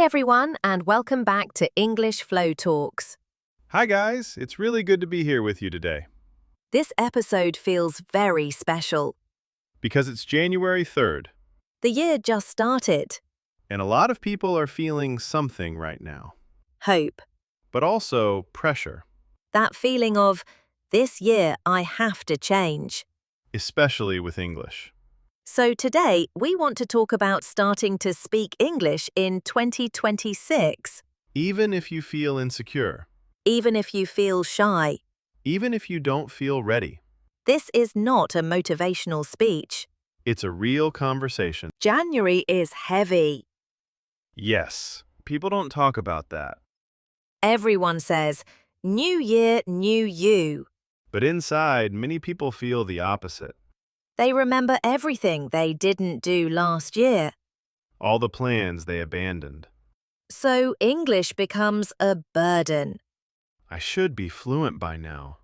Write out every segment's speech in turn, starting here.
Hi everyone, and welcome back to English Flow Talks. Hi guys, it's really good to be here with you today. This episode feels very special. Because it's January 3rd, The year just started. and a lot of people are feeling something right now, Hope. but also pressure, That feeling of, this year I have to change. especially with English. So today, we want to talk about starting to speak English in 2026, Even if you feel insecure, even if you feel shy. even if you don't feel ready, This is not a motivational speech. it's a real conversation. January is heavy. Yes, people don't talk about that, Everyone says, New Year, new you. but inside, many people feel the opposite. They remember everything they didn't do last year. All the plans they abandoned. So English becomes a burden. I should be fluent by now,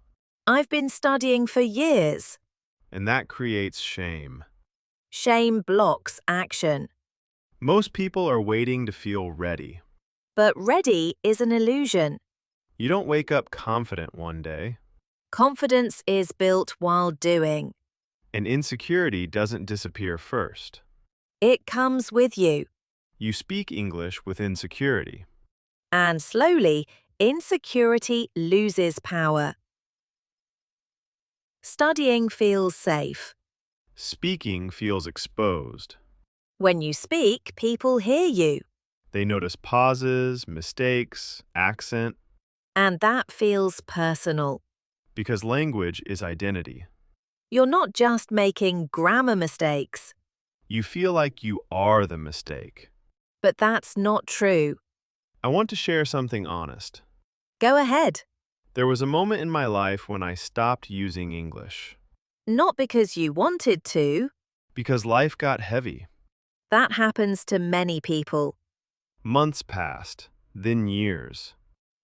I've been studying for years. and that creates shame. Shame blocks action. Most people are waiting to feel ready. But ready is an illusion. You don't wake up confident one day, Confidence is built while doing. and insecurity doesn't disappear first. It comes with you. You speak English with insecurity. And slowly, insecurity loses power. Studying feels safe. Speaking feels exposed. When you speak, people hear you. They notice pauses, mistakes, accent, And that feels personal. because language is identity. You're not just making grammar mistakes. You feel like you are the mistake. But that's not true. I want to share something honest. Go ahead. There was a moment in my life when I stopped using English Not because you wanted to. because life got heavy. That happens to many people. Months passed, then years,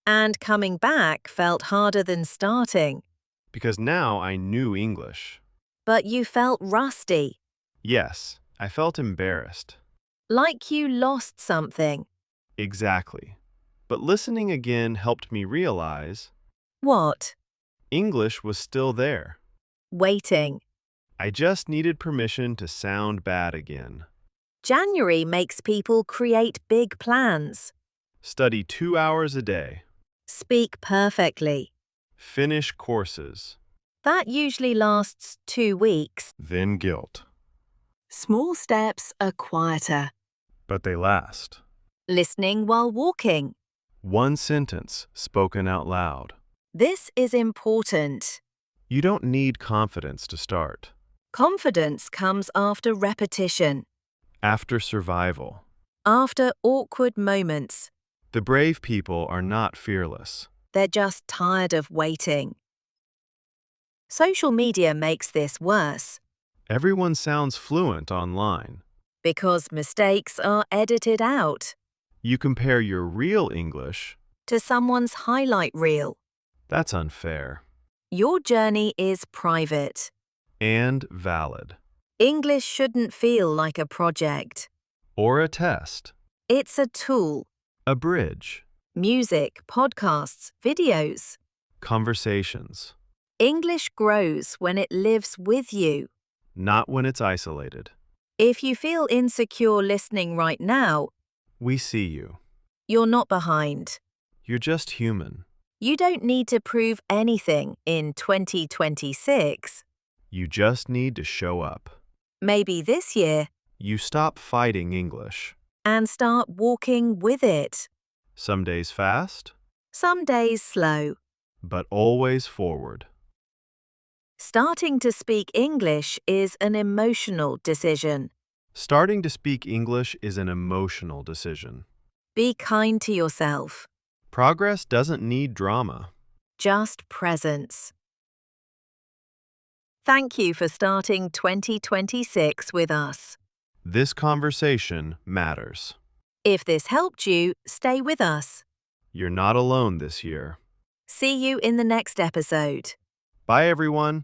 And coming back felt harder than starting. because now I knew English. But you felt rusty. Yes, I felt embarrassed. Like you lost something. Exactly. But listening again helped me realize What? English was still there. Waiting. I just needed permission to sound bad again. January makes people create big plans. Study 2 hours a day. Speak perfectly. Finish courses. That usually lasts 2 weeks. Then guilt. Small steps are quieter. But they last. Listening while walking. One sentence spoken out loud. This is important. You don't need confidence to start. Confidence comes after repetition, After survival. after awkward moments. The brave people are not fearless. They're just tired of waiting. Social media makes this worse Everyone sounds fluent online. because mistakes are edited out You compare your real English. to someone's highlight reel. That's unfair. Your journey is private. And valid. English shouldn't feel like a project. Or a test. It's a tool. A bridge. Music, podcasts, videos. Conversations. English grows when it lives with you. Not when it's isolated. If you feel insecure listening right now, We see you. you're not behind. You're just human. You don't need to prove anything in 2026. You just need to show up. Maybe this year, You stop fighting English. and start walking with it. Some days fast, Some days slow. but always forward. Starting to speak English is an emotional decision. Starting to speak English is an emotional decision. Be kind to yourself. Progress doesn't need drama. Just presence. Thank you for starting 2026 with us. This conversation matters. If this helped you, stay with us. You're not alone this year. See you in the next episode. Bye, everyone.